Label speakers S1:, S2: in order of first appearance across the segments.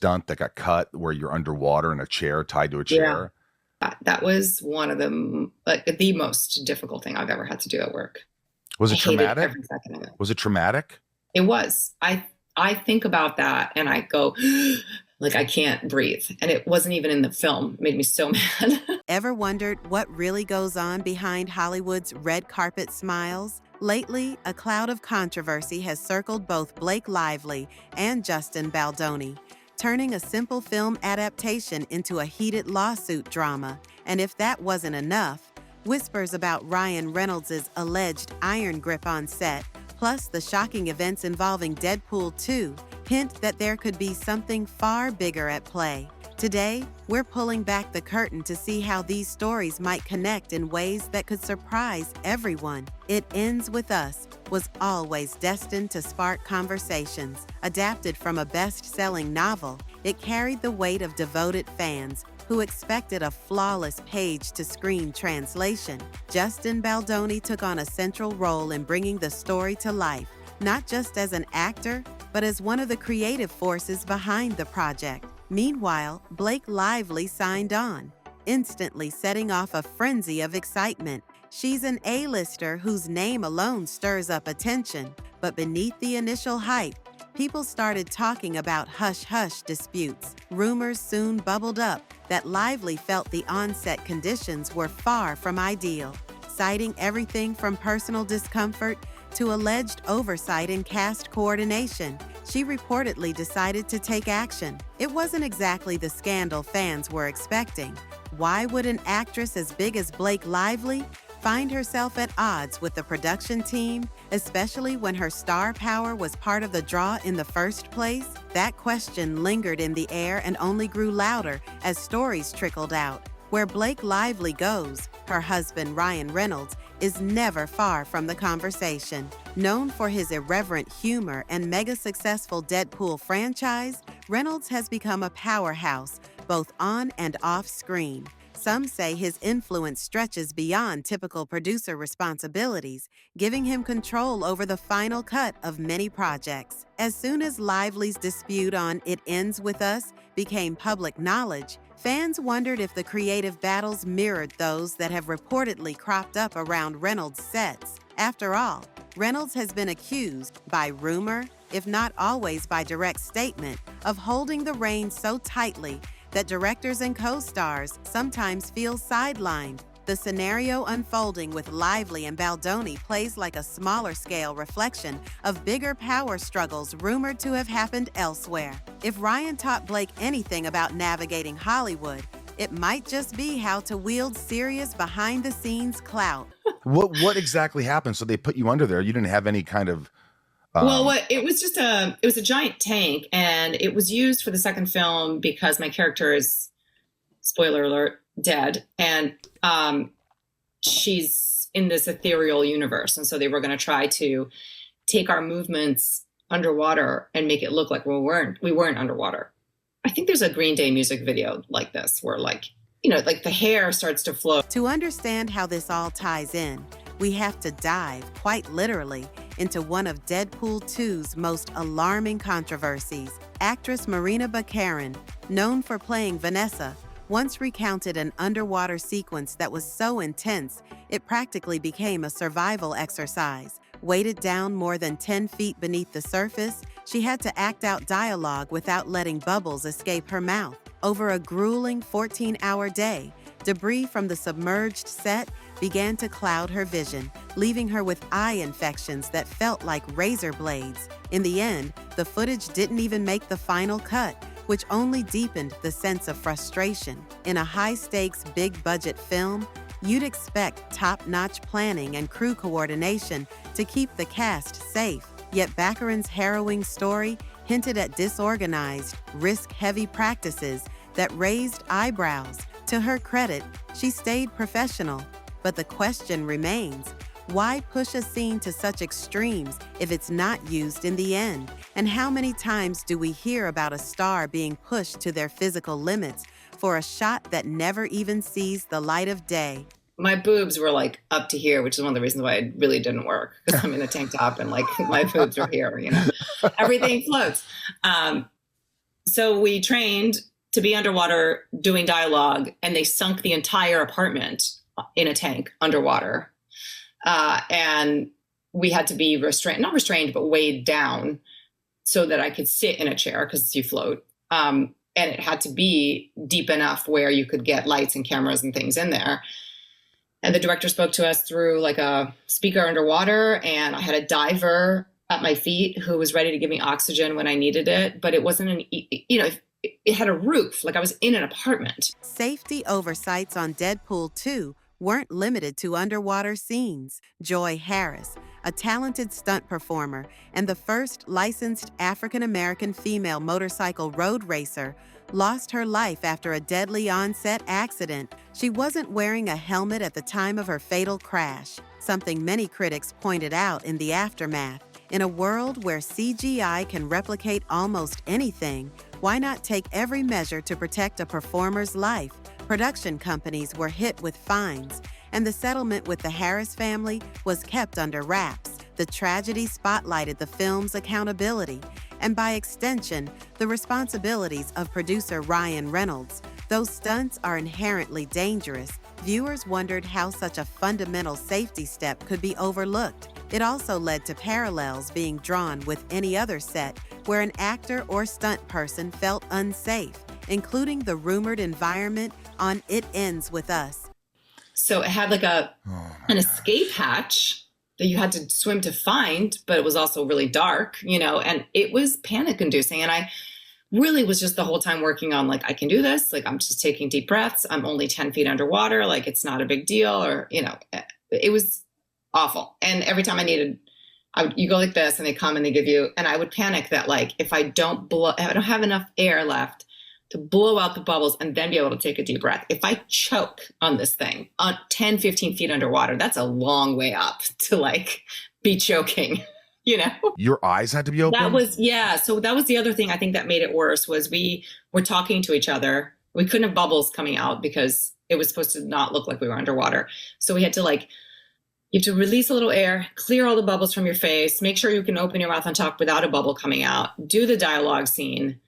S1: stunt that got cut where you're underwater in a chair tied to a
S2: Yeah.
S1: chair?
S2: That was one of the, like, the most difficult thing I've ever had to do at work.
S1: Was
S2: I
S1: it
S2: hated
S1: traumatic?
S2: every second of it.
S1: Was it traumatic?
S2: It was. I think about that and I go, like, I can't breathe. And it wasn't even in the film. It made me so mad.
S3: Ever wondered what really goes on behind Hollywood's red carpet smiles? Lately, a cloud of controversy has circled both Blake Lively and Justin Baldoni, turning a simple film adaptation into a heated lawsuit drama. And if that wasn't enough, whispers about Ryan Reynolds' alleged iron grip on set, plus the shocking events involving Deadpool 2, hint that there could be something far bigger at play. Today, we're pulling back the curtain to see how these stories might connect in ways that could surprise everyone. It Ends With Us was always destined to spark conversations. Adapted from a best-selling novel, it carried the weight of devoted fans who expected a flawless page-to-screen translation. Justin Baldoni took on a central role in bringing the story to life, not just as an actor, but as one of the creative forces behind the project. Meanwhile, Blake Lively signed on, instantly setting off a frenzy of excitement. She's an A-lister whose name alone stirs up attention, but beneath the initial hype, people started talking about hush-hush disputes. Rumors soon bubbled up that Lively felt the on-set conditions were far from ideal, citing everything from personal discomfort to alleged oversight in cast coordination. She reportedly decided to take action. It wasn't exactly the scandal fans were expecting. Why would an actress as big as Blake Lively find herself at odds with the production team, especially when her star power was part of the draw in the first place? That question lingered in the air and only grew louder as stories trickled out. Where Blake Lively goes, her husband Ryan Reynolds is never far from the conversation. Known for his irreverent humor and mega-successful Deadpool franchise, Reynolds has become a powerhouse both on and off screen. Some say his influence stretches beyond typical producer responsibilities, giving him control over the final cut of many projects. As soon as Lively's dispute on It Ends With Us became public knowledge, fans wondered if the creative battles mirrored those that have reportedly cropped up around Reynolds' sets. After all, Reynolds has been accused, by rumor, if not always by direct statement, of holding the reins so tightly that directors and co-stars sometimes feel sidelined. The scenario unfolding with Lively and Baldoni plays like a smaller-scale reflection of bigger power struggles rumored to have happened elsewhere. If Ryan taught Blake anything about navigating Hollywood, it might just be how to wield serious behind-the-scenes clout.
S1: What exactly happened? So they put you under there. You didn't have any kind of
S2: Well, it was just it was a giant tank, and it was used for the second film because my character is, spoiler alert, dead, and she's in this ethereal universe, and so they were going to try to take our movements underwater and make it look like we weren't underwater. I think there's a Green Day music video like this where, like, you know, like the hair starts to float.
S3: To understand how this all ties in, we have to dive, quite literally, into one of Deadpool 2's most alarming controversies. Actress Marina Baccarin, known for playing Vanessa, once recounted an underwater sequence that was so intense it practically became a survival exercise. Weighted down more than 10 feet beneath the surface, she had to act out dialogue without letting bubbles escape her mouth. Over a grueling 14-hour day, debris from the submerged set began to cloud her vision, leaving her with eye infections that felt like razor blades. In the end, the footage didn't even make the final cut, which only deepened the sense of frustration. In a high-stakes, big-budget film, you'd expect top-notch planning and crew coordination to keep the cast safe. Yet Baccarin's harrowing story hinted at disorganized, risk-heavy practices that raised eyebrows. To her credit, she stayed professional. But the question remains, why push a scene to such extremes if it's not used in the end? And how many times do we hear about a star being pushed to their physical limits for a shot that never even sees the light of day?
S2: My boobs were like up to here, which is one of the reasons why it really didn't work, because I'm in a tank top and like my boobs are here, you know, everything floats. So we trained to be underwater doing dialogue, and they sunk the entire apartment in a tank underwater. And we had to be not restrained, but weighed down so that I could sit in a chair because you float. And it had to be deep enough where you could get lights and cameras and things in there. And the director spoke to us through like a speaker underwater, and I had a diver at my feet who was ready to give me oxygen when I needed it. But it wasn't it had a roof, like I was in an apartment.
S3: Safety oversights on Deadpool 2 weren't limited to underwater scenes. Joy Harris, a talented stunt performer and the first licensed African-American female motorcycle road racer, lost her life after a deadly on-set accident. She wasn't wearing a helmet at the time of her fatal crash, something many critics pointed out in the aftermath. In a world where CGI can replicate almost anything, why not take every measure to protect a performer's life? Production companies were hit with fines, and the settlement with the Harris family was kept under wraps. The tragedy spotlighted the film's accountability, and by extension, the responsibilities of producer Ryan Reynolds. Though stunts are inherently dangerous, viewers wondered how such a fundamental safety step could be overlooked. It also led to parallels being drawn with any other set where an actor or stunt person felt unsafe, including the rumored environment on It Ends With Us.
S2: So it had like an escape hatch that you had to swim to find, but it was also really dark, and it was panic inducing. And I really was just the whole time working on like, I can do this. Like, I'm just taking deep breaths. I'm only 10 feet underwater. Like, it's not a big deal, or, it was awful. And every time you go like this and they come and they give you, and I would panic that like, if I don't have enough air left to blow out the bubbles and then be able to take a deep breath. If I choke on this thing on 10, 15 feet underwater, that's a long way up to like be choking,
S1: Your eyes had to be open?
S2: So that was the other thing I think that made it worse was we were talking to each other. We couldn't have bubbles coming out because it was supposed to not look like we were underwater. So we had to you have to release a little air, clear all the bubbles from your face, make sure you can open your mouth and talk without a bubble coming out, do the dialogue scene,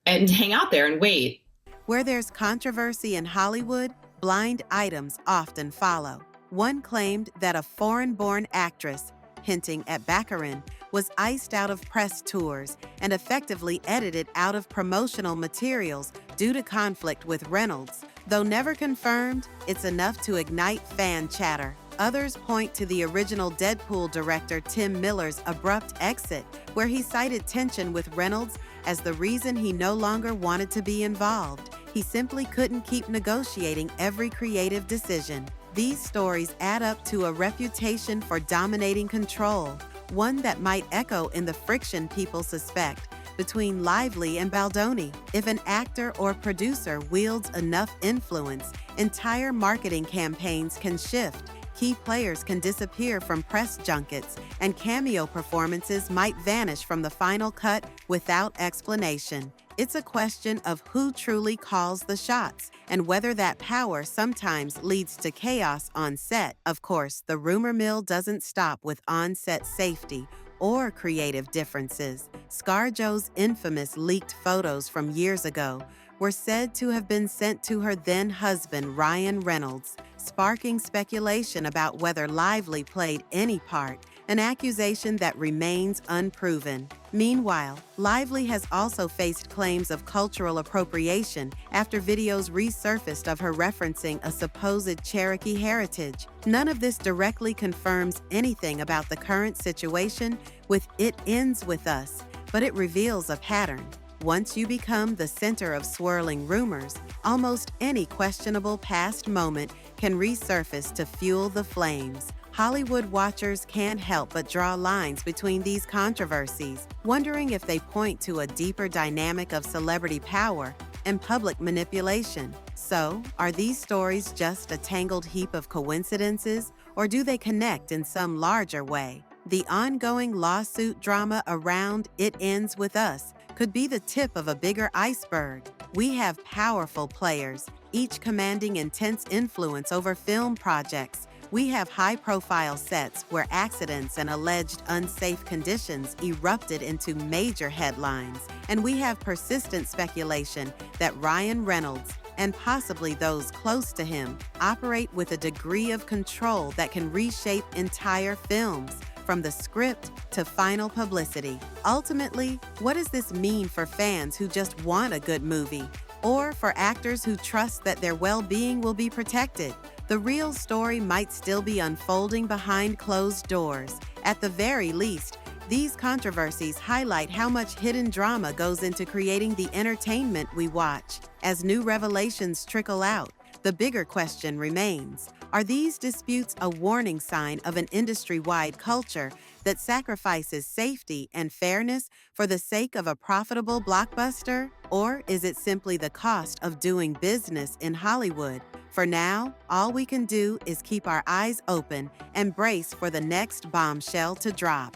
S2: and hang out there and wait.
S3: Where there's controversy in Hollywood, blind items often follow. One claimed that a foreign-born actress, hinting at Baccarin, was iced out of press tours and effectively edited out of promotional materials due to conflict with Reynolds. Though never confirmed, it's enough to ignite fan chatter. Others point to the original Deadpool director Tim Miller's abrupt exit, where he cited tension with Reynolds as the reason he no longer wanted to be involved. He simply couldn't keep negotiating every creative decision. These stories add up to a reputation for dominating control, one that might echo in the friction people suspect between Lively and Baldoni. If an actor or producer wields enough influence, entire marketing campaigns can shift. Key players can disappear from press junkets, and cameo performances might vanish from the final cut without explanation. It's a question of who truly calls the shots and whether that power sometimes leads to chaos on set. Of course, the rumor mill doesn't stop with on-set safety or creative differences. ScarJo's infamous leaked photos from years ago were said to have been sent to her then-husband Ryan Reynolds, sparking speculation about whether Lively played any part, an accusation that remains unproven. Meanwhile, Lively has also faced claims of cultural appropriation after videos resurfaced of her referencing a supposed Cherokee heritage. None of this directly confirms anything about the current situation with It Ends With Us, but it reveals a pattern. Once you become the center of swirling rumors, almost any questionable past moment can resurface to fuel the flames. Hollywood watchers can't help but draw lines between these controversies, wondering if they point to a deeper dynamic of celebrity power and public manipulation. So, are these stories just a tangled heap of coincidences, or do they connect in some larger way? The ongoing lawsuit drama around It Ends With Us could be the tip of a bigger iceberg. We have powerful players, each commanding intense influence over film projects, We have high-profile sets where accidents and alleged unsafe conditions erupted into major headlines, and we have persistent speculation that Ryan Reynolds, and possibly those close to him, operate with a degree of control that can reshape entire films, from the script to final publicity. Ultimately, what does this mean for fans who just want a good movie, or for actors who trust that their well-being will be protected? The real story might still be unfolding behind closed doors. At the very least, these controversies highlight how much hidden drama goes into creating the entertainment we watch. As new revelations trickle out, the bigger question remains: are these disputes a warning sign of an industry-wide culture that sacrifices safety and fairness for the sake of a profitable blockbuster? Or is it simply the cost of doing business in Hollywood? For now, all we can do is keep our eyes open and brace for the next bombshell to drop.